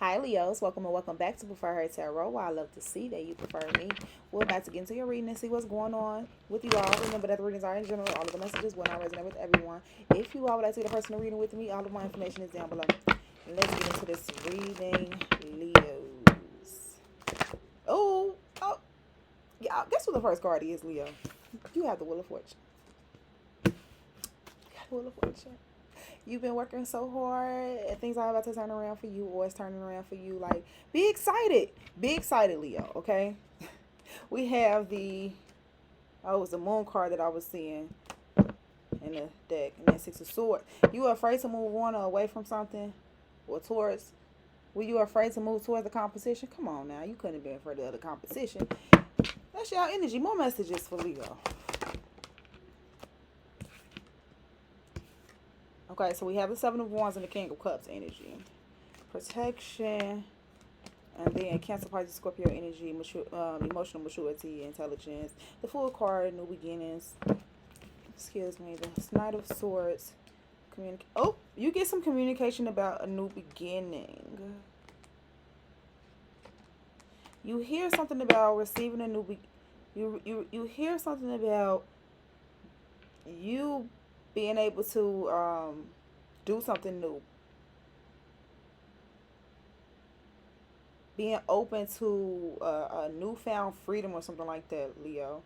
Hi Leos, welcome and welcome back to Preferher Tarot. Well, I love to see that you prefer me. We're about to get into your reading and see what's going on with you all. Remember that the readings are in general. All of the messages will not resonate with everyone. If you all would like to get a personal reading with me, all of my information is down below. Let's get into this reading, Leos. Oh, yeah. Guess what the first card is, Leo? You have the Wheel of Fortune. You got the Wheel of Fortune. You've been working so hard and things are about to turn around for you, or it's turning around for you. Like, be excited. Be excited, Leo, okay? We have it was the moon card that I was seeing in the deck, and that Six of Swords. You were afraid to move on or away from something, or towards, were you afraid to move towards the competition? Come on now, you couldn't have been afraid of the competition. That's your energy. More messages for Leo. Okay, so we have the Seven of Wands and the King of Cups energy. Protection. And then Cancer, Pisces, Scorpio energy, emotional maturity, intelligence. The Fool card, new beginnings. Excuse me. The Knight of Swords. You get some communication about a new beginning. You hear something about receiving a new you hear something about you being able to do something new. Being open to a newfound freedom or something like that, Leo.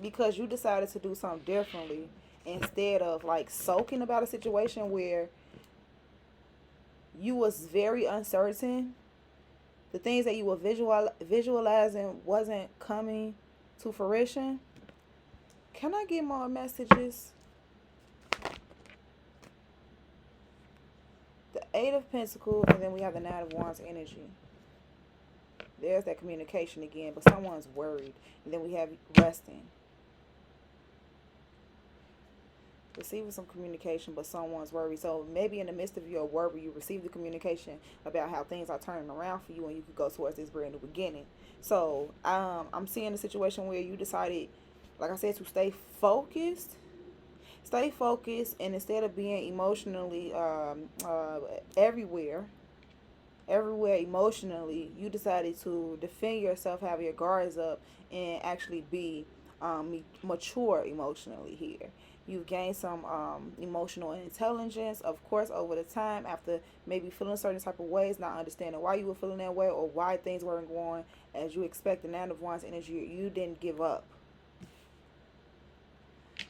Because you decided to do something differently instead of like sulking about a situation where you was very uncertain. The things that you were visualizing wasn't coming to fruition. Can I get more messages? The Eight of Pentacles, and then we have the Nine of Wands energy. There's that communication again, but someone's worried. And then we have resting. Receiving some communication, but someone's worried. So maybe in the midst of your worry, you receive the communication about how things are turning around for you, and you could go towards this brand new beginning. So I'm seeing a situation where you decided, like I said, to stay focused. Stay focused, and instead of being emotionally everywhere emotionally, you decided to defend yourself, have your guards up, and actually be mature emotionally here. You've gained some emotional intelligence, of course, over the time, after maybe feeling certain type of ways, not understanding why you were feeling that way or why things weren't going as you expected. Nine of Wands energy, you didn't give up.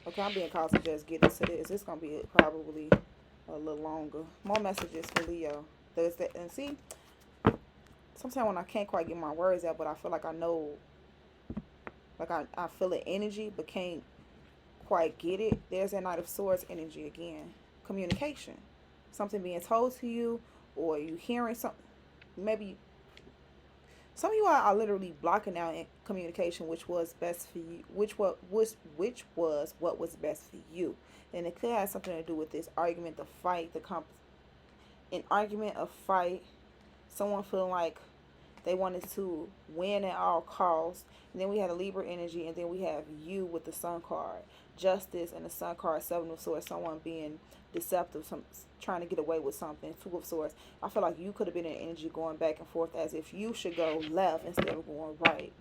Okay, I'm being called to just get into this. It's going to be probably a little longer. More messages for Leo. There's that, and see, sometimes when I can't quite get my words out, but I feel like I know, like I feel the energy, but can't quite get it. There's that Knight of Swords energy again. Communication. Something being told to you, or you hearing something. Maybe some of you are literally blocking out communication, which was best for you, which was what was best for you. And it could have something to do with this argument, the fight, an argument, a fight, someone feeling like they wanted to win at all costs. And then we had a Libra energy, and then we have you with the Sun card, Justice, and the Sun card, Seven of Swords, someone being deceptive, trying to get away with something, Two of Swords. I feel like you could have been in energy going back and forth as if you should go left instead of going right.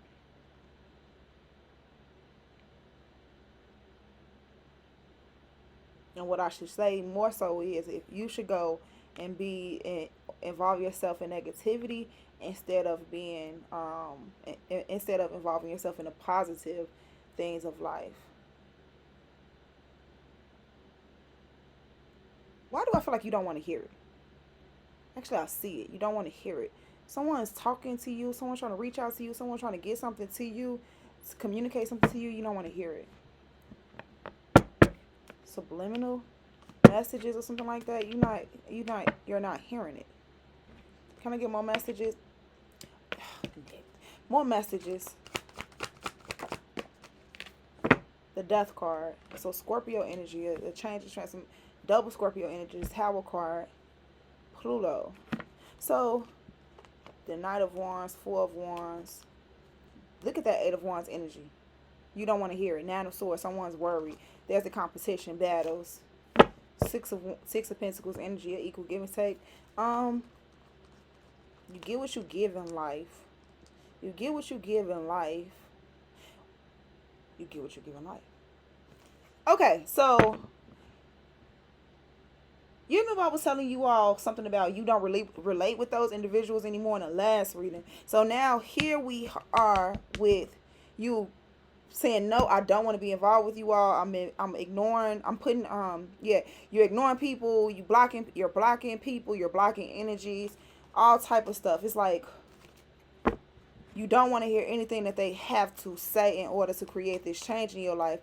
And what I should say more so is, if you should go and involve yourself in negativity instead of involving yourself in the positive things of life. Why do I feel like you don't want to hear it? Actually, I see it. You don't want to hear it. Someone's talking to you. Someone's trying to reach out to you. Someone's trying to get something to you, to communicate something to you. You don't want to hear it. Subliminal messages or something like that. You're not hearing it. Can I get more messages? More messages. The Death card. So Scorpio energy, a change of transformation. Double Scorpio energy, Tower card, Pluto. So the Knight of Wands, Four of Wands. Look at that Eight of Wands energy. You don't want to hear it. Nine of Swords, someone's worried. There's the competition, battles. Six of Pentacles energy, equal give and take. You get what you give in life. You get what you give in life. You get what you give in life. Okay, so you remember I was telling you all something about you don't relate with those individuals anymore in the last reading. So now here we are with you saying, no, I don't want to be involved with you all. I'm ignoring. I'm putting yeah, you're ignoring people. You're blocking people. You're blocking energies, all type of stuff. It's like you don't want to hear anything that they have to say in order to create this change in your life.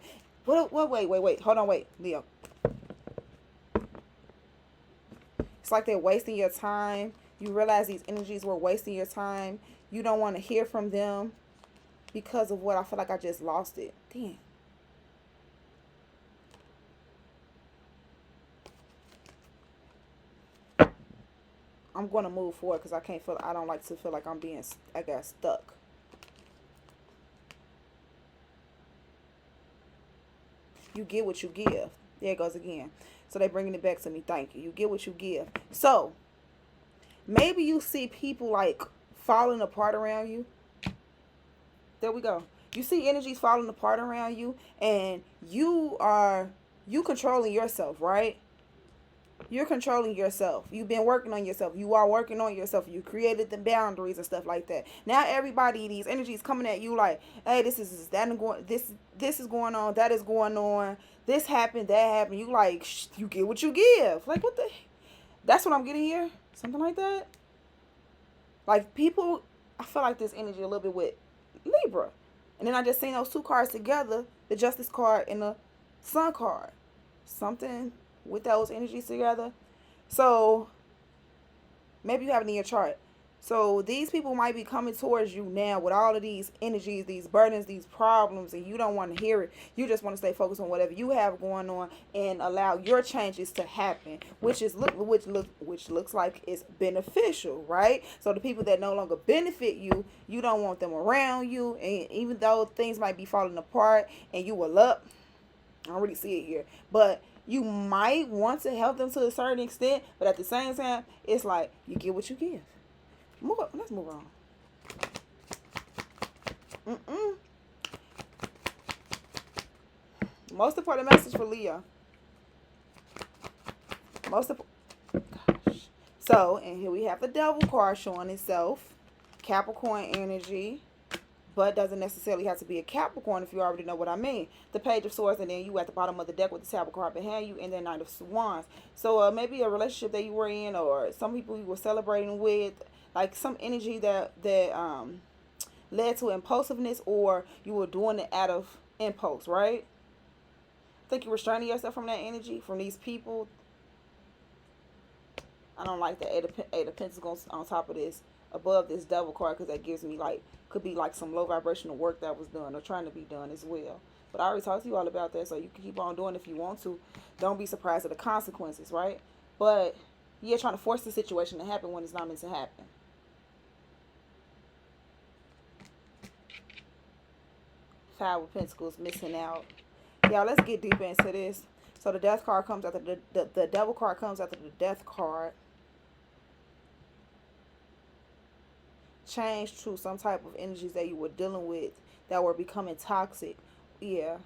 Wait, hold on, wait, Leo. It's like they're wasting your time. You realize these energies were wasting your time. You don't want to hear from them because of what? I feel like I just lost it. Damn. I'm going to move forward because I don't like to feel like I'm being, I got stuck. You get what you give. There it goes again. So they're bringing it back to me. Thank you. You get what you give. So maybe you see people like falling apart around you. There we go. You see energies falling apart around you, and you controlling yourself, right? You're controlling yourself. You've been working on yourself. You are working on yourself. You created the boundaries and stuff like that. Now everybody, these energies coming at you like, hey, this is going on, that is going on, this happened, that happened. You like, you get what you give. Like, what the? That's what I'm getting here. Something like that. Like, people, I feel like this energy a little bit with Libra. And then I just seen those two cards together, the Justice card and the Sun card. Something with those energies together. So maybe you have it in your chart. So these people might be coming towards you now with all of these energies, these burdens, these problems, and you don't want to hear it. You just want to stay focused on whatever you have going on and allow your changes to happen, which looks like it's beneficial, right? So the people that no longer benefit you, you don't want them around you, and even though things might be falling apart and you will up, I don't really see it here, but you might want to help them to a certain extent, but at the same time, it's like you get what you give. Let's move on. Most important message for Leo. Gosh. So, and here we have the Devil card showing itself. Capricorn energy. But doesn't necessarily have to be a Capricorn if you already know what I mean. The Page of Swords, and then you at the bottom of the deck with the Tower card behind you, and then Knight of Wands. So maybe a relationship that you were in, or some people you were celebrating with, like some energy that led to impulsiveness, or you were doing it out of impulse, right? I think you were restraining yourself from that energy, from these people. I don't like the Eight of Pentacles on top of this, above this Devil card, because that gives me like, could be like some low vibrational work that was done or trying to be done as well. But I already talked to you all about that, so you can keep on doing it if you want to. Don't be surprised at the consequences, right? But you're trying to force the situation to happen when it's not meant to happen. Five of Pentacles missing out. Y'all, let's get deeper into this. So the Death card comes after the Devil card comes after the Death card. Change to some type of energies that you were dealing with that were becoming toxic. Yeah.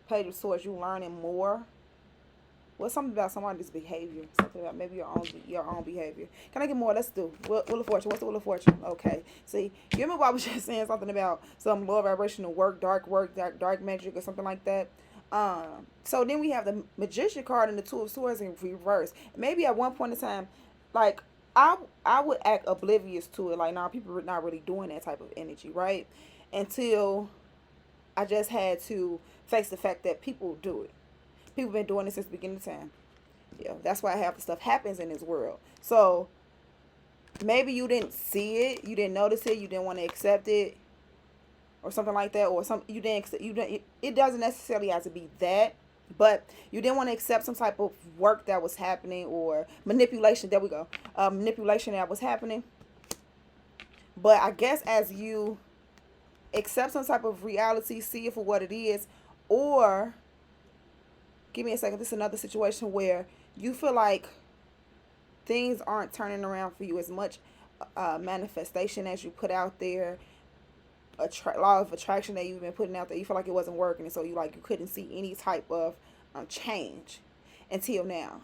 Page of Swords, you learning more. What's something about somebody's behavior? Something about maybe your own behavior. Can I get more? Let's do Wheel of Fortune. What's the Wheel of Fortune? Okay. See, you remember I was just saying something about some low vibrational work, dark magic, or something like that. So then we have the Magician card and the Two of Swords in reverse. Maybe at one point in time, like, I would act oblivious to it, like, nah, people are not really doing that type of energy, right? Until I just had to face the fact that people do it. People been doing it since the beginning of time. Yeah, that's why half the stuff happens in this world. So maybe you didn't see it, you didn't notice it, you didn't want to accept it, or something like that, or it doesn't necessarily have to be that. But you didn't want to accept some type of work that was happening, or manipulation. There we go. Manipulation that was happening. But I guess as you accept some type of reality, see it for what it is, or Give me a second. This is another situation where you feel like things aren't turning around for you as much. Manifestation as you put out there, law of attraction that you've been putting out there, you feel like it wasn't working, and so you couldn't see any type of change until now.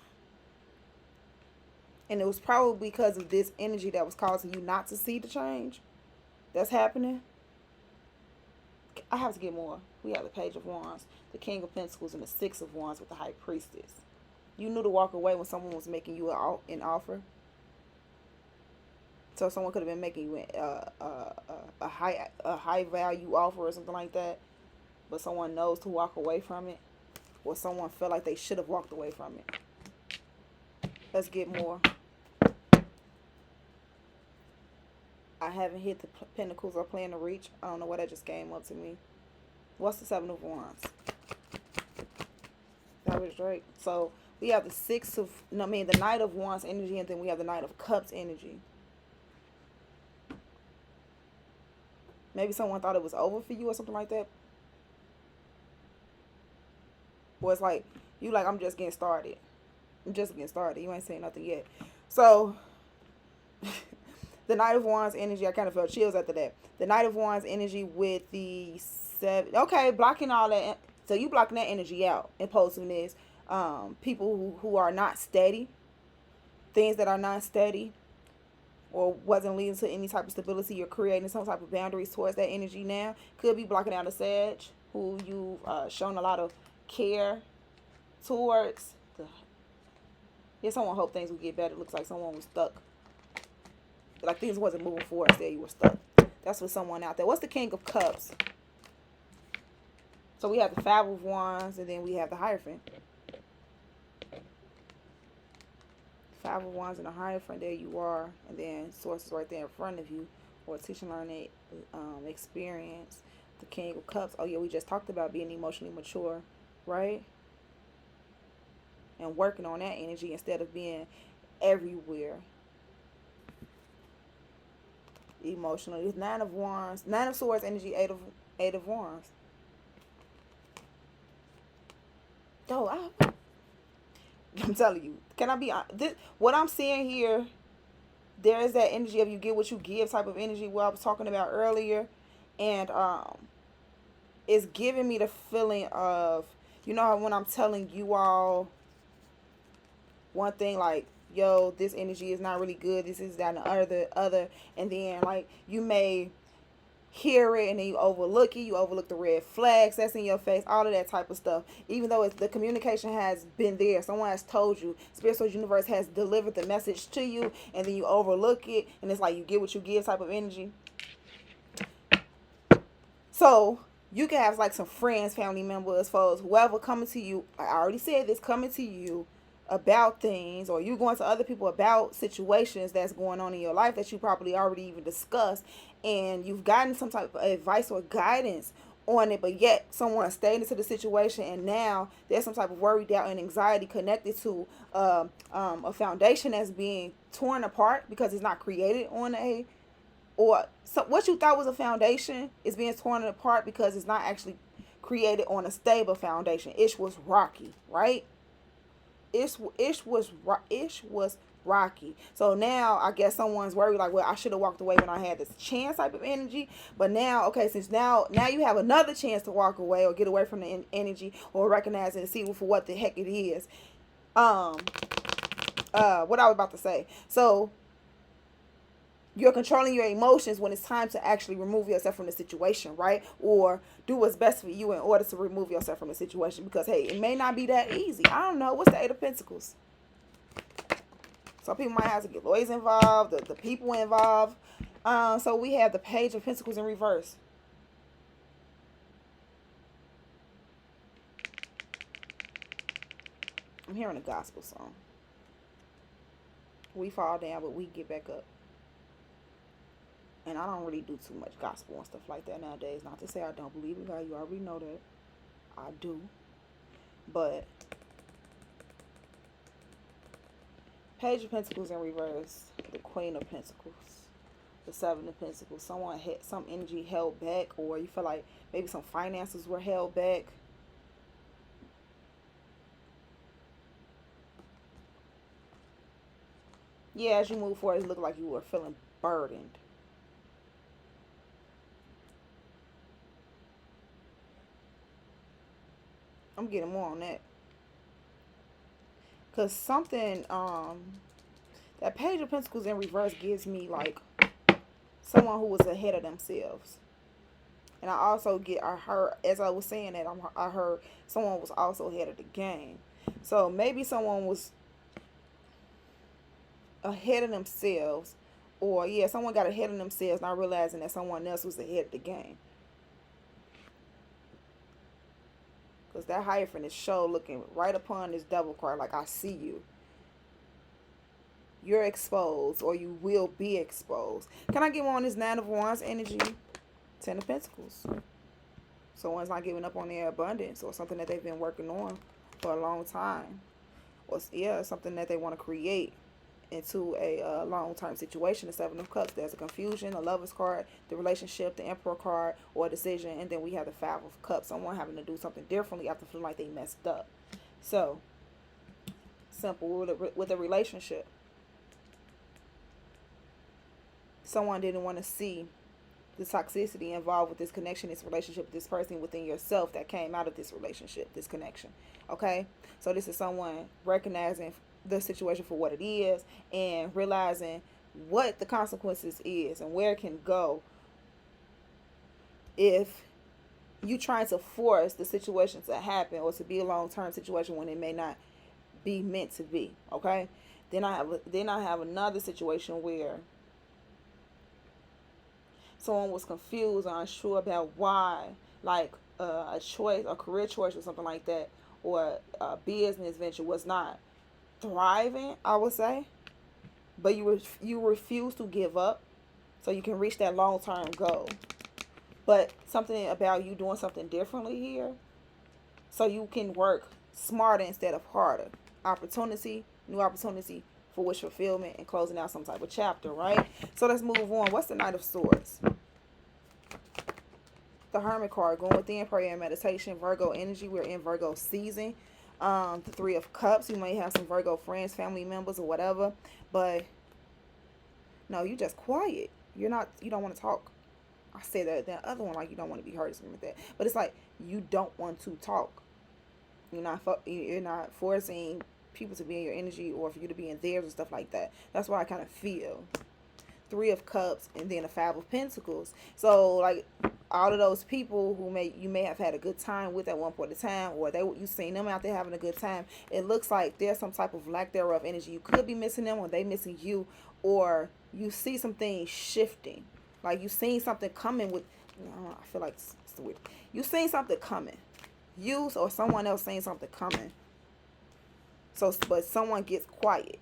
And it was probably because of this energy that was causing you not to see the change that's happening. I have to get more. We have the Page of Wands, the King of Pentacles, and the Six of Wands with the High Priestess. You knew to walk away when someone was making you an offer. So someone could have been making you a high value offer or something like that, but someone knows to walk away from it, or someone felt like they should have walked away from it. Let's get more. I haven't hit the Pentacles or plan to reach. I don't know why that just came up to me. What's the Seven of Wands? That was Drake. So we have the Knight of Wands energy, and then we have the Knight of Cups energy. Maybe someone thought it was over for you or something like that. Or it's like, I'm just getting started. I'm just getting started. You ain't saying nothing yet. So, the Knight of Wands energy, I kind of felt chills after that. The Knight of Wands energy with the 7. Okay, blocking all that. So, you blocking that energy out. Impulsiveness. People who are not steady. Things that are not steady. Or wasn't leading to any type of stability. You're creating some type of boundaries towards that energy now. Could be blocking out a Sag who you've shown a lot of care towards. Someone hoped things would get better. It looks like someone was stuck. Like things wasn't moving forward. Instead, you were stuck. That's for someone out there. What's the King of Cups? So we have the Five of Wands, and then we have the Hierophant. Five of Wands and the Hierophant, there you are. And then sources right there in front of you. Or teaching, learning, experience. The King of Cups. Oh yeah, we just talked about being emotionally mature, right? And working on that energy instead of being everywhere. Emotionally. Nine of Wands. Nine of Swords energy. Eight of Wands. Oh, I'm telling you. Can I be honest? What I'm seeing here, there is that energy of you get what you give type of energy what I was talking about earlier. And it's giving me the feeling of, you know how when I'm telling you all one thing, like, yo, this energy is not really good, this is that and the other, and then like you may hear it and then you overlook it, you overlook the red flags that's in your face, all of that type of stuff, even though the communication has been there, someone has told you, spiritual universe has delivered the message to you, and then you overlook it, and it's like you get what you give type of energy. So you can have like some friends, family members, foes, whoever coming to you, I already said this, coming to you about things, or you going to other people about situations that's going on in your life that you probably already even discussed, and you've gotten some type of advice or guidance on it, but yet someone stayed into the situation, and now there's some type of worry, doubt, and anxiety connected to a foundation that's being torn apart because it's not created on what you thought was a foundation is being torn apart because it's not actually created on a stable foundation. Ish was rocky, right? Ish was rocky. So now I guess someone's worried like, well, I should have walked away when I had this chance type of energy. But now, okay, since now you have another chance to walk away or get away from the energy or recognize it and see for what the heck it is. What I was about to say. So you're controlling your emotions when it's time to actually remove yourself from the situation, right? Or do what's best for you in order to remove yourself from the situation. Because, hey, it may not be that easy. I don't know. What's the Eight of Pentacles? Some people might have to get lawyers involved, the people involved. So we have the Page of Pentacles in reverse. I'm hearing a gospel song. We fall down, but we get back up. And I don't really do too much gospel and stuff like that nowadays. Not to say I don't believe in God. You already know that. I do. But Page of Pentacles in reverse. The Queen of Pentacles. The Seven of Pentacles. Someone had some energy held back. Or you feel like maybe some finances were held back. Yeah, as you move forward, it looked like you were feeling burdened. I'm getting more on that. Because something, that Page of Pentacles in reverse gives me like someone who was ahead of themselves. And I also I heard, as I was saying that, I heard someone was also ahead of the game. So maybe someone was ahead of themselves, or yeah, someone got ahead of themselves, not realizing that someone else was ahead of the game. Because that Hierophant is show looking right upon this double card, like I see you. You're exposed, or you will be exposed. Can I get more on this Nine of Wands energy? Ten of Pentacles. Someone's not giving up on their abundance, or something that they've been working on for a long time. Or yeah, something that they want to create into a long-term situation. The Seven of Cups, there's a confusion, a Lover's card, the relationship, the Emperor card, or a decision, and then we have the Five of Cups, someone having to do something differently after feeling like they messed up. So simple with a relationship, someone didn't want to see the toxicity involved with this connection, this relationship with this person within yourself that came out of this relationship, this connection. Okay, so this is someone recognizing the situation for what it is and realizing what the consequences is and where it can go if you trying to force the situation to happen or to be a long-term situation when it may not be meant to be. Okay, then I have another situation where someone was confused or unsure about why, like a choice, a career choice or something like that, or a business venture was not thriving, I would say, but you refuse to give up so you can reach that long-term goal. But something about you doing something differently here so you can work smarter instead of harder. Opportunity, new opportunity for wish fulfillment and closing out some type of chapter, right? So let's move on. What's the Knight of Swords? The Hermit card, going within prayer and meditation, Virgo energy. We're in Virgo season. The Three of Cups. You may have some Virgo friends, family members, or whatever. But no, you just quiet. You don't want to talk. I say that other one, like you don't want to be heard or something like that. But it's like you don't want to talk. You're not forcing people to be in your energy or for you to be in theirs and stuff like that. That's what I kind of feel. Three of Cups and then a Five of Pentacles. So like all of those people who you may have had a good time with at one point in time, or you seen them out there having a good time, it looks like there's some type of lack thereof energy. You could be missing them, or they missing you, or you see some things shifting. Like you seen something coming with. I feel like it's weird. You seen something coming. You or someone else seen something coming. So, but someone gets quiet.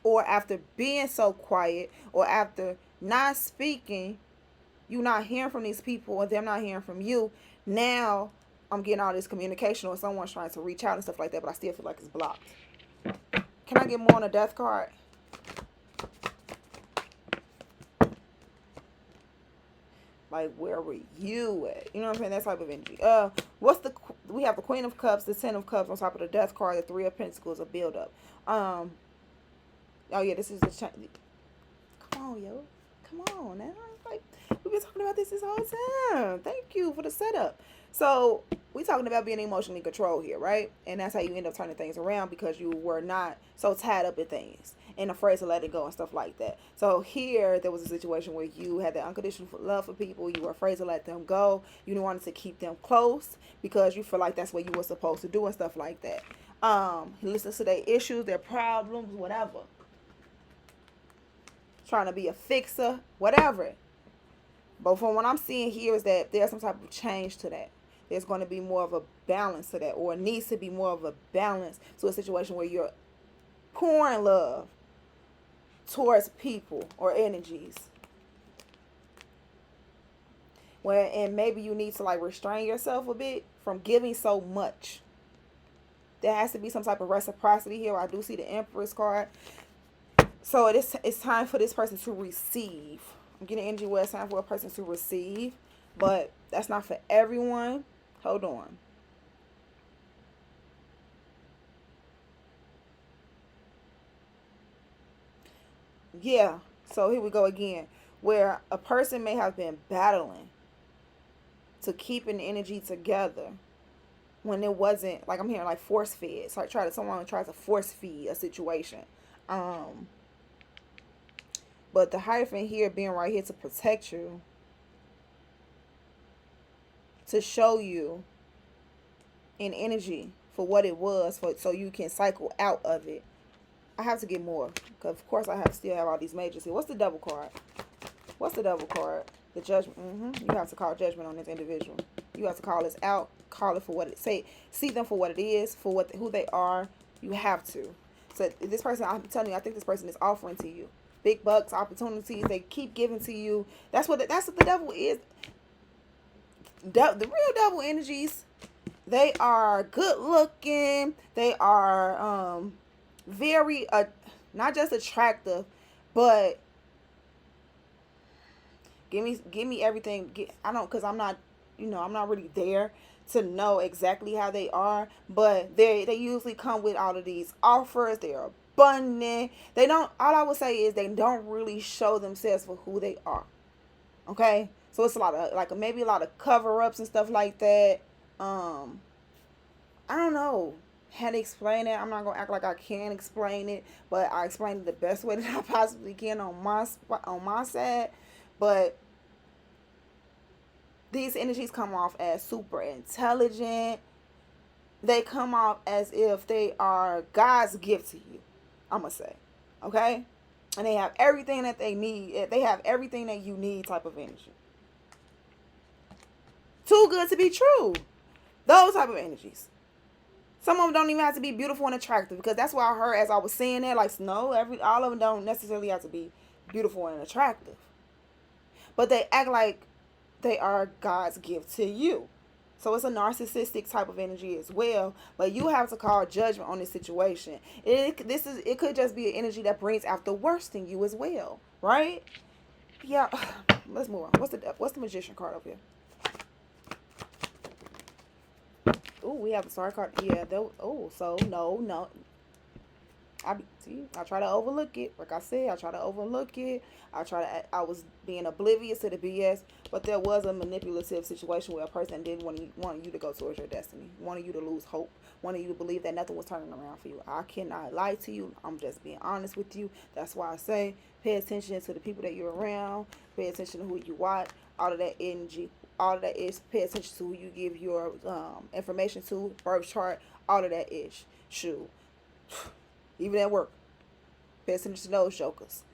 Or after being so quiet, or after not speaking, you not hearing from these people, or them not hearing from you. Now I'm getting all this communication, or someone's trying to reach out and stuff like that, but I still feel like it's blocked. Can I get more on the Death card? Like, where were you at? You know what I'm saying? That type of energy. We have the Queen of Cups, the Ten of Cups on top of the Death card, the Three of Pentacles, a build up. Oh yeah, this is the come on, yo. Come on, man. Like, we've been talking about this whole time. Thank you for the setup. So, we talking about being emotionally controlled here, right? And that's how you end up turning things around, because you were not so tied up in things and afraid to let it go and stuff like that. So here, there was a situation where you had that unconditional love for people. You were afraid to let them go. You wanted to keep them close because you feel like that's what you were supposed to do and stuff like that. Listen to their issues, their problems, whatever. Trying to be a fixer, whatever. But from what I'm seeing here is that there's some type of change to that. There's going to be more of a balance to that, or it needs to be more of a balance to a situation where you're pouring love towards people or energies. And maybe you need to like restrain yourself a bit from giving so much. There has to be some type of reciprocity here. I do see the Empress card. So it's time for this person to receive. I'm getting energy where it's time for a person to receive. But that's not for everyone. Hold on. Yeah. So here we go again. Where a person may have been battling to keep an energy together when it wasn't, like I'm hearing like force fed. So someone tries to force feed a situation. Um, but the Hierophant here being right here to protect you, to show you in energy for what it was, for so you can cycle out of it. I have to get more because of course I still have all these majors here. What's the Devil card? What's the Devil card? The Judgment. You have to call judgment on this individual. You have to call this out. Call it for what it say. See them for what it is, for who they are. You have to. So this person, I'm telling you, I think this person is offering to you big bucks, opportunities. They keep giving to you. That's what the devil is. The real devil energies. They are good looking. They are very not just attractive, but give me everything. I don't, because I'm not, I'm not really there to know exactly how they are, but they usually come with all of these offers. They're abundant. They don't. All I would say is they don't really show themselves for who they are. Okay, so it's a lot of maybe a lot of cover ups and stuff like that. I don't know how to explain it. I'm not gonna act like I can explain it, but I explained it the best way that I possibly can on my side. But these energies come off as super intelligent. They come off as if they are God's gift to you, I'm gonna say. Okay? And they have everything that they need. They have everything that you need type of energy. Too good to be true. Those type of energies. Some of them don't even have to be beautiful and attractive, because that's what I heard as I was saying that. Like, no, all of them don't necessarily have to be beautiful and attractive. But they act like they are God's gift to you. So it's a narcissistic type of energy as well. But you have to call judgment on this situation. It could just be an energy that brings out the worst in you as well, right? Yeah. Let's move on. What's the Magician card up here? Oh, we have a star card. Yeah. So no. I try to overlook it. Like I said, I try to overlook it. I was being oblivious to the BS, but there was a manipulative situation where a person didn't want you to go towards your destiny, wanted you to lose hope, wanted you to believe that nothing was turning around for you. I cannot lie to you. I'm just being honest with you. That's why I say pay attention to the people that you're around. Pay attention to who you watch. All of that energy. All of that is pay attention to who you give your information to, birth chart. All of that is shoot. Even at work, pay attention to those jokers.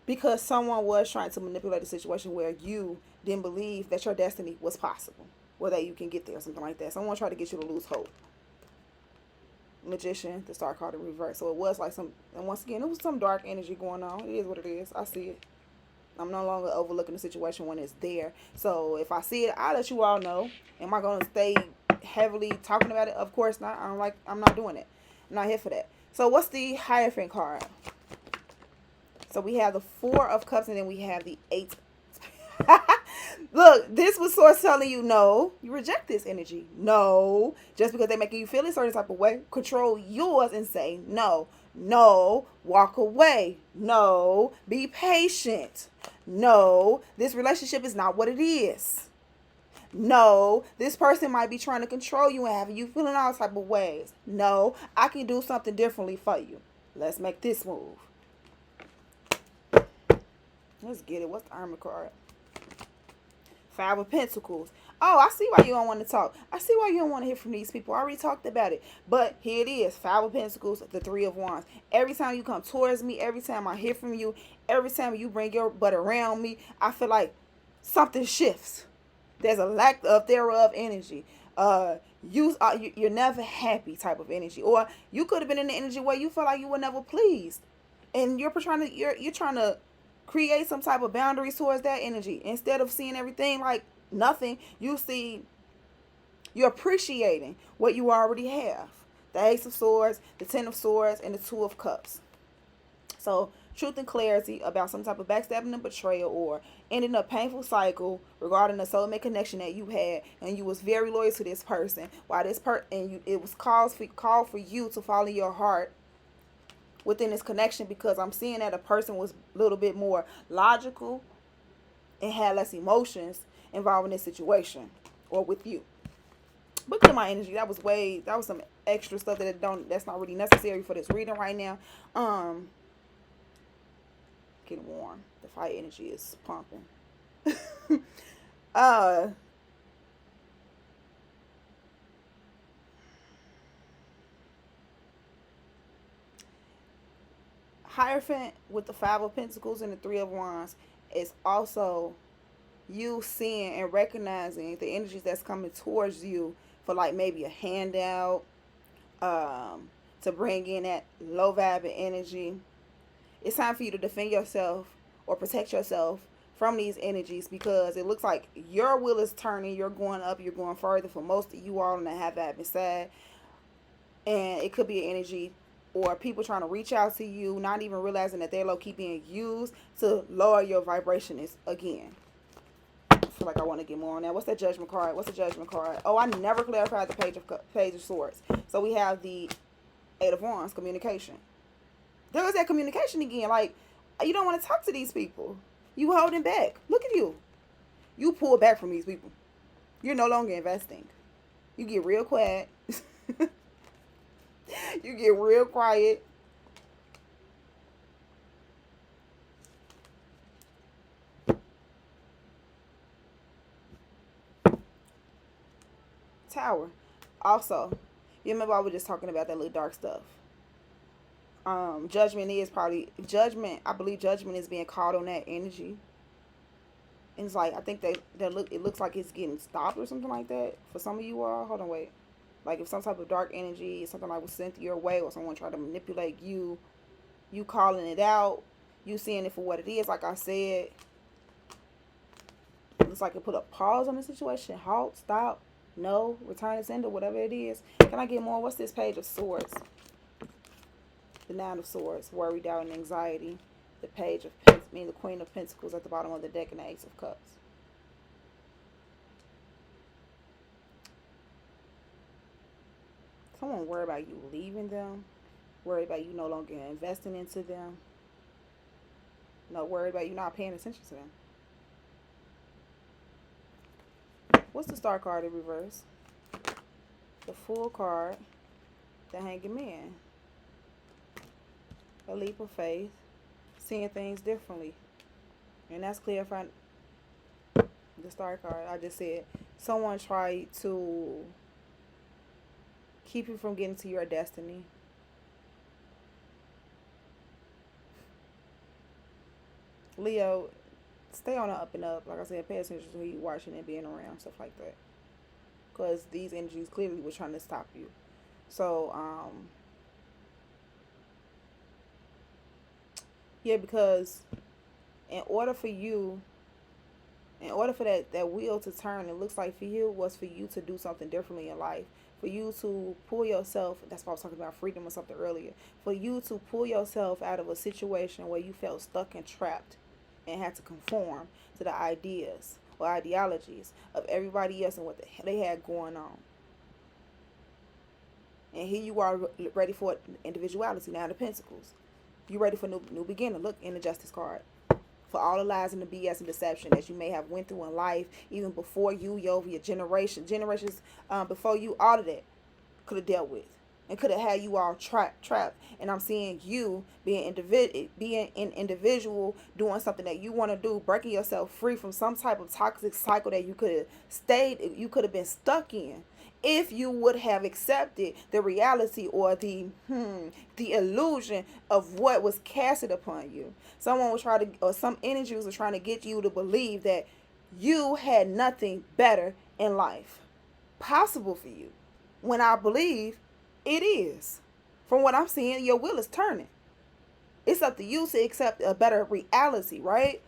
Because someone was trying to manipulate a situation where you didn't believe that your destiny was possible, or that you can get there, or something like that. Someone tried to get you to lose hope. Magician, the star card in reverse. So it was like and once again, it was some dark energy going on. It is what it is. I see it. I'm no longer overlooking the situation when it's there. So if I see it, I'll let you all know. Am I going to stay heavily talking about it? Of course not. I'm not doing it. I'm not here for that. So what's the Hierophant card? So we have the Four of Cups, and then we have the Eight. Look, this was Source telling you, no, you reject this energy. No, just because they're making you feel a certain type of way, control yours and say no. No, walk away. No, be patient. No, this relationship is not what it is. No, this person might be trying to control you and have you feeling all type of ways. No, I can do something differently for you. Let's make this move. Let's get it. What's the Armor card? Five of Pentacles. Oh, I see why you don't want to talk. I see why you don't want to hear from these people. I already talked about it. But here it is. Five of Pentacles, the Three of Wands. Every time you come towards me, every time I hear from you, every time you bring your butt around me, I feel something shifts. There's a lack of thereof energy. You're never happy type of energy. Or you could have been in the energy where you feel like you were never pleased. And you're trying to create some type of boundaries towards that energy. Instead of seeing everything like nothing, you're appreciating what you already have. The Ace of Swords, the Ten of Swords, and the Two of Cups. So truth and clarity about some type of backstabbing and betrayal, or ending a painful cycle regarding the soulmate connection that you had, and you was very loyal to this person. While it was called for you to follow your heart, within this connection, because I'm seeing that a person was a little bit more logical and had less emotions involved in this situation or with you. Look at my energy. That was some extra stuff that's not really necessary for this reading right now. Getting warm. The fire energy is pumping. Hierophant with the Five of Pentacles and the Three of Wands is also you seeing and recognizing the energies that's coming towards you for like maybe a handout, to bring in that low vibe energy. It's time for you to defend yourself or protect yourself from these energies, because it looks like your wheel is turning, you're going up, you're going further for most of you all on the high vibe side. And it could be an energy or people trying to reach out to you, not even realizing that they're low-key being used to lower your vibration again. I feel like I want to get more on that. What's the Judgment card? What's the Judgment card? Oh, I never clarified the Page of Swords. So we have the Eight of Wands, communication. There was that communication again. Like, you don't want to talk to these people. You holding back. Look at you. You pull back from these people. You're no longer investing. You get real quiet. You get real quiet. Tower. Also, you remember I was just talking about that little dark stuff. Judgment is probably I believe judgment is being called on that energy. And it's like, I think it looks like it's getting stopped or something like that for some of you all. Hold on, wait. Like if some type of dark energy, something like was sent your way, or someone tried to manipulate you, you calling it out, you seeing it for what it is. Like I said, it's like it put a pause on the situation. Halt, stop, no, return to sender, whatever it is. Can I get more? What's this Page of Swords? The Nine of Swords, worry, doubt, and anxiety. The Page of Pentacles, the Queen of Pentacles at the bottom of the deck, and the Ace of Cups. Someone worry about you leaving them. Worry about you no longer investing into them. No, worry about you not paying attention to them. What's the Star card in reverse? The Fool card. The Hanged Man. A leap of faith. Seeing things differently. And that's clarifying the Star card. I just said someone tried to keep you from getting to your destiny. Leo, stay on the up and up. Like I said, pay attention to who you're watching and being around, stuff like that. Because these energies clearly were trying to stop you. So, yeah, because in order for that wheel to turn, it looks like for you was for you to do something differently in life. For you to pull yourself, that's why I was talking about freedom or something earlier. For you to pull yourself out of a situation where you felt stuck and trapped and had to conform to the ideas or ideologies of everybody else and what they had going on. And here you are ready for individuality, now the Pentacles. You're ready for new beginning. Look in the Justice card. For all the lies and the BS and deception that you may have went through in life, even before you, your generations before you, all of that could have dealt with and could have had you all trapped. And I'm seeing you being an individual, doing something that you want to do, breaking yourself free from some type of toxic cycle that you could have been stuck in. If you would have accepted the reality or the illusion of what was casted upon you. Someone was trying to, or some energies were trying to get you to believe that you had nothing better in life possible for you. When I believe it is. From what I'm seeing, your wheel is turning. It's up to you to accept a better reality, right?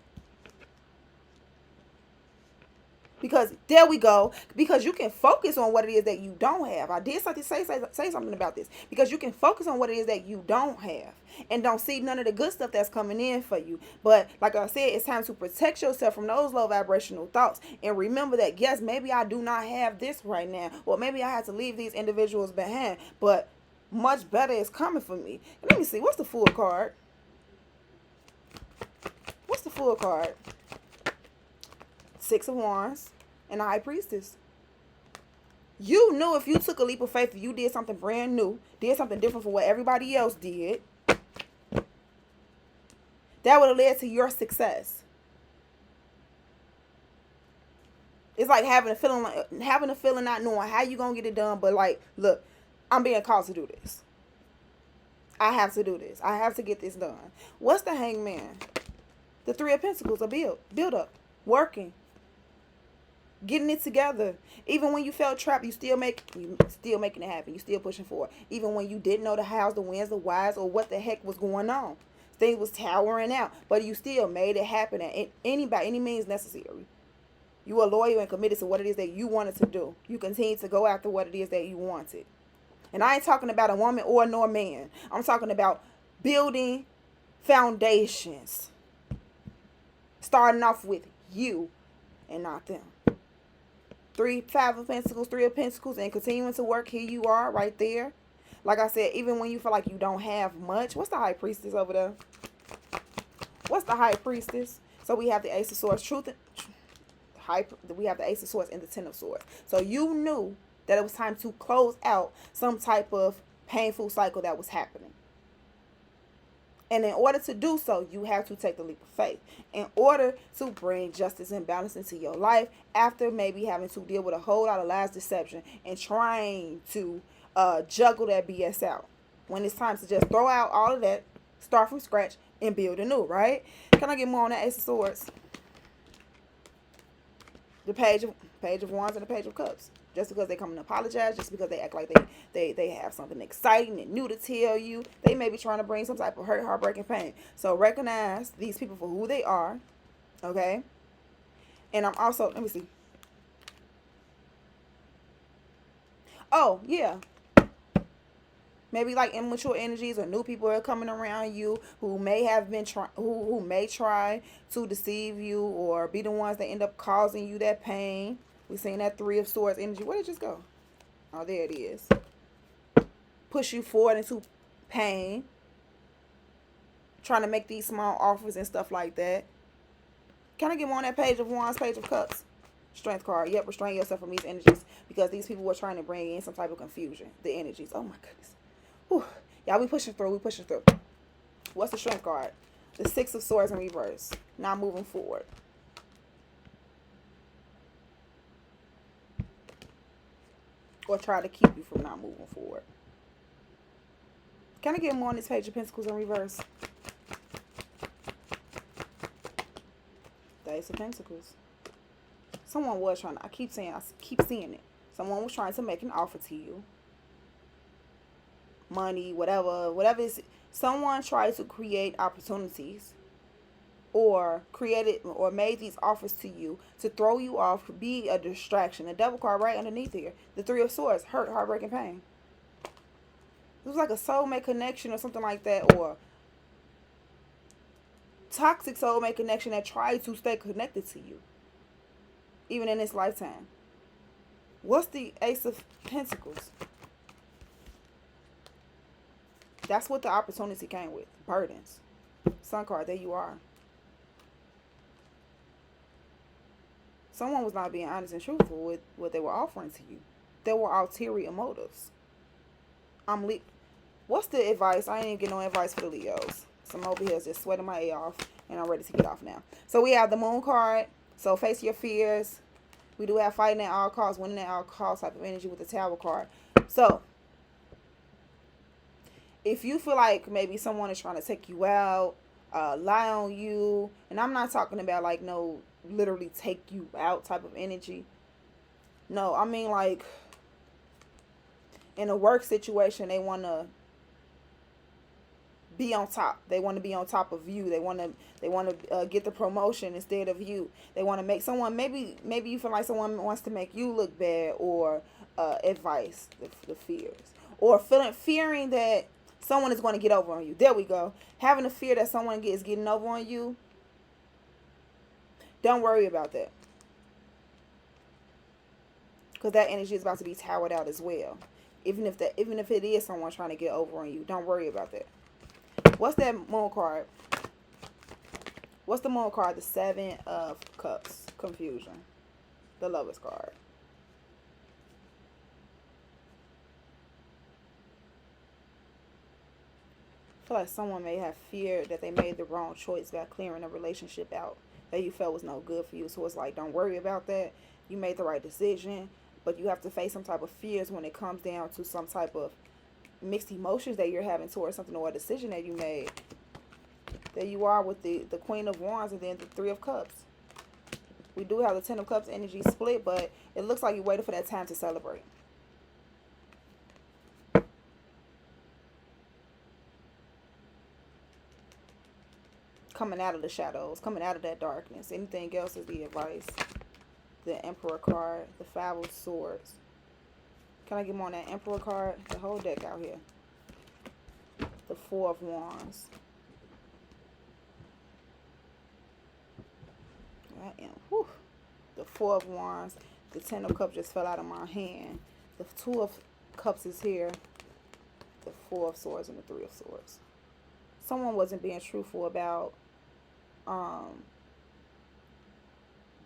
Because there we go. Because you can focus on what it is that you don't have. I did say something about this. Because you can focus on what it is that you don't have. And don't see none of the good stuff that's coming in for you. But like I said, it's time to protect yourself from those low vibrational thoughts. And remember that, yes, maybe I do not have this right now. Or maybe I have to leave these individuals behind. But much better is coming for me. Let me see. What's the Fool card? What's the Fool card? Six of Wands and the High Priestess. You knew if you took a leap of faith, if you did something brand new, did something different from what everybody else did, that would have led to your success. It's like having a feeling, not knowing how you gonna get it done, but like, look, I'm being called to do this. I have to do this. I have to get this done. What's the Hangman? The Three of Pentacles, a build up, working, getting it together. Even when you felt trapped, you still making it happen. You still pushing forward. Even when you didn't know the hows, the whens, the whys, or what the heck was going on. Things was towering out, but you still made it happen by any means necessary. You were loyal and committed to what it is that you wanted to do. You continue to go after what it is that you wanted. And I ain't talking about a woman or nor man. I'm talking about building foundations. Starting off with you and not them. Five of Pentacles, Three of Pentacles, and continuing to work. Here you are right there. Like I said, even when you feel like you don't have much. What's the High Priestess over there? What's the High Priestess? So we have the Ace of Swords. We have the Ace of Swords and the Ten of Swords. So you knew that it was time to close out some type of painful cycle that was happening. And in order to do so, you have to take the leap of faith. In order to bring justice and balance into your life, after maybe having to deal with a whole lot of lies, deception, and trying to juggle that BS out. When it's time to just throw out all of that, start from scratch, and build anew, right? Can I get more on that Ace of Swords? The Page of Wands and the Page of Cups. Just because they come and apologize, just because they act like they have something exciting and new to tell you, they may be trying to bring some type of hurt, heartbreak, and pain. So recognize these people for who they are, okay? And I'm also, let me see. Oh, yeah. Maybe like immature energies or new people are coming around you who may have been who may try to deceive you or be the ones that end up causing you that pain. We're seeing that Three of Swords energy. Where did it just go? Oh, there it is. Push you forward into pain. Trying to make these small offers and stuff like that. Can I get more on that Page of Wands, Page of Cups? Strength card. Yep, restrain yourself from these energies because these people were trying to bring in some type of confusion. The energies. Oh my goodness. Whew. Y'all, we pushing through. What's the Strength card? The Six of Swords in reverse. Now moving forward. Or try to keep you from not moving forward. Can I get more on this Page of Pentacles in reverse? The Ace of Pentacles. Someone was trying to, I keep seeing it. Someone was trying to make an offer to you. Money, whatever is. Someone tried to create opportunities or made these offers to you to throw you off, be a distraction. The Devil card right underneath here. The Three of Swords, hurt, heartbreak, and pain. It was like a soulmate connection or something like that, or toxic soulmate connection that tried to stay connected to you, even in this lifetime. What's the Ace of Pentacles? That's what the opportunity came with. Burdens. Sun card, there you are. Someone was not being honest and truthful with what they were offering to you. There were ulterior motives. What's the advice? I ain't even getting no advice for the Leos. Some over here is just sweating my A off, and I'm ready to get off now. So we have the Moon card. So face your fears. We do have fighting at all costs, winning at all costs type of energy with the Tower card. So if you feel like maybe someone is trying to take you out, lie on you, and I'm not talking about like no literally take you out type of energy. No, I mean like in a work situation, they want to be on top. They want to be on top of you. They want to get the promotion instead of you. They want to make someone, maybe you feel like someone wants to make you look bad, or advice, the fears, or fearing that someone is going to get over on you. There we go. Having a fear that someone is getting over on you. Don't worry about that. Because that energy is about to be towered out as well. Even if it is someone trying to get over on you, don't worry about that. What's that moon card? What's the moon card? The Seven of Cups. Confusion. The Lovers card. I feel like someone may have feared that they made the wrong choice by clearing a relationship out that you felt was no good for you. So it's like, don't worry about that. You made the right decision, but you have to face some type of fears when it comes down to some type of mixed emotions that you're having towards something or a decision that you made. There you are with the Queen of Wands and then the Three of Cups. We do have the Ten of Cups energy split, but it looks like you waited for that time to celebrate. Coming out of the shadows, coming out of that darkness. Anything else is the advice. The Emperor card, the Five of Swords. Can I get more on that Emperor card? The whole deck out here. The Four of Wands. I am. Whew. The Four of Wands. The Ten of Cups just fell out of my hand. The Two of Cups is here. The Four of Swords and the Three of Swords. Someone wasn't being truthful about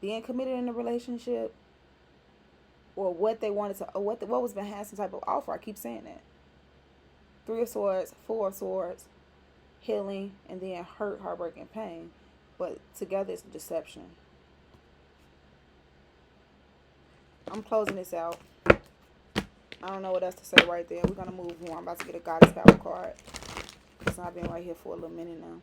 being committed in a relationship, or what they wanted to, or what was behind some type of offer. I keep saying that. Three of Swords, Four of Swords, healing, and then hurt, heartbreak, and pain. But together it's deception. I'm closing this out. I don't know what else to say right there. We're going to move on. I'm about to get a Goddess Power card. Because I've been right here for a little minute now.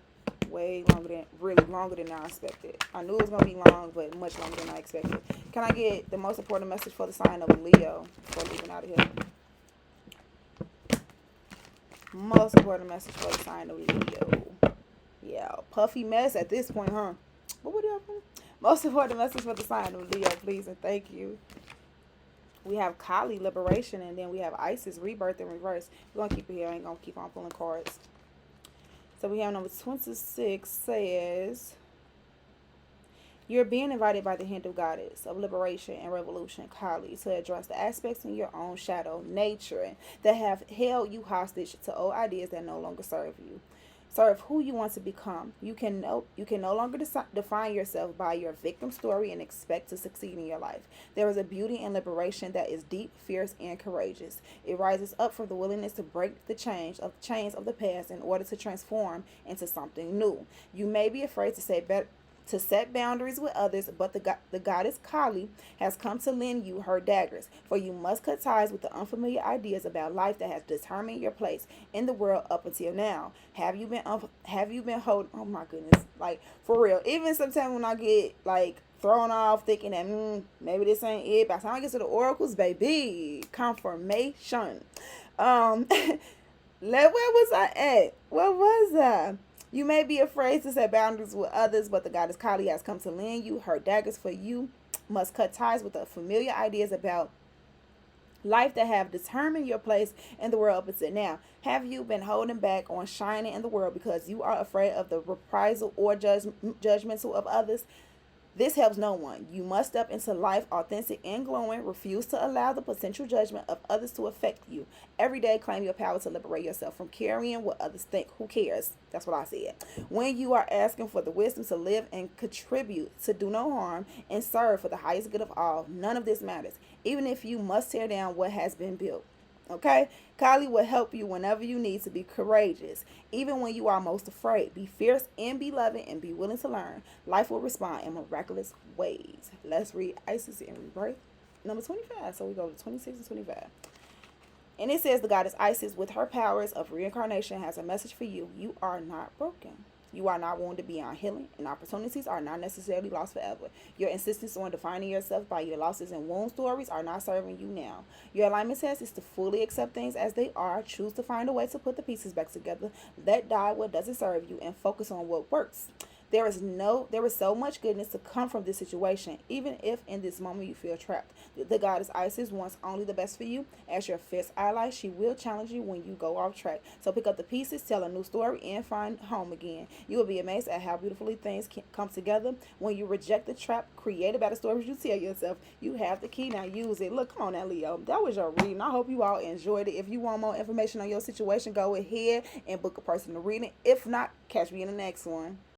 Way longer than, really longer than I expected. I knew it was going to be long, but much longer than I expected. Can I get the most important message for the sign of Leo before leaving out of here? Most important message for the sign of Leo. Yeah, puffy mess at this point, huh? But what happened? Most important message for the sign of Leo, please and thank you. We have Kali, liberation, and then we have Isis, rebirth in reverse. We're going to keep it here. I ain't going to keep on pulling cards. So we have number 26 says, you're being invited by the Hindu goddess of liberation and revolution, Kali, to address the aspects in your own shadow, nature, that have held you hostage to old ideas that no longer serve you. Serve who you want to become. You can no longer define yourself by your victim story and expect to succeed in your life. There is a beauty in liberation that is deep, fierce, and courageous. It rises up from the willingness to break the chains of the past in order to transform into something new. You may be afraid to set boundaries with others, but the goddess Kali has come to lend you her daggers, for you must cut ties with the unfamiliar ideas about life that has determined your place in the world up until now. Have you been holding, oh my goodness, like for real, even sometimes when I get like thrown off thinking that maybe this ain't it, by the time I get to the oracles, baby, confirmation. Where was I at? Where was I? You may be afraid to set boundaries with others, but the goddess Kali has come to lend you her daggers, for you must cut ties with the familiar ideas about life that have determined your place in the world up until now. Have you been holding back on shining in the world because you are afraid of the reprisal or judgmental of others? This helps no one. You must step into life authentic and glowing. Refuse to allow the potential judgment of others to affect you. Every day, claim your power to liberate yourself from carrying what others think. Who cares? That's what I said. When you are asking for the wisdom to live and contribute, to do no harm, and serve for the highest good of all, none of this matters, even if you must tear down what has been built. Okay? Kali will help you whenever you need to be courageous, even when you are most afraid. Be fierce and be loving and be willing to learn. Life will respond in miraculous ways. Let's read Isis in rebirth, number 25. So we go to 26 and 25. And it says the goddess Isis, with her powers of reincarnation, has a message for you. You are not broken. You are not wounded beyond healing, and opportunities are not necessarily lost forever. Your insistence on defining yourself by your losses and wound stories are not serving you now. Your alignment test is to fully accept things as they are, choose to find a way to put the pieces back together, let die what doesn't serve you, and focus on what works. There is so much goodness to come from this situation, even if in this moment you feel trapped. The goddess Isis wants only the best for you. As your fierce ally, she will challenge you when you go off track. So pick up the pieces, tell a new story, and find home again. You will be amazed at how beautifully things can come together. When you reject the trap, create a better story. You tell yourself you have the key, now use it. Look, come on now, Leo. That was your reading. I hope you all enjoyed it. If you want more information on your situation, go ahead and book a personal reading. If not, catch me in the next one.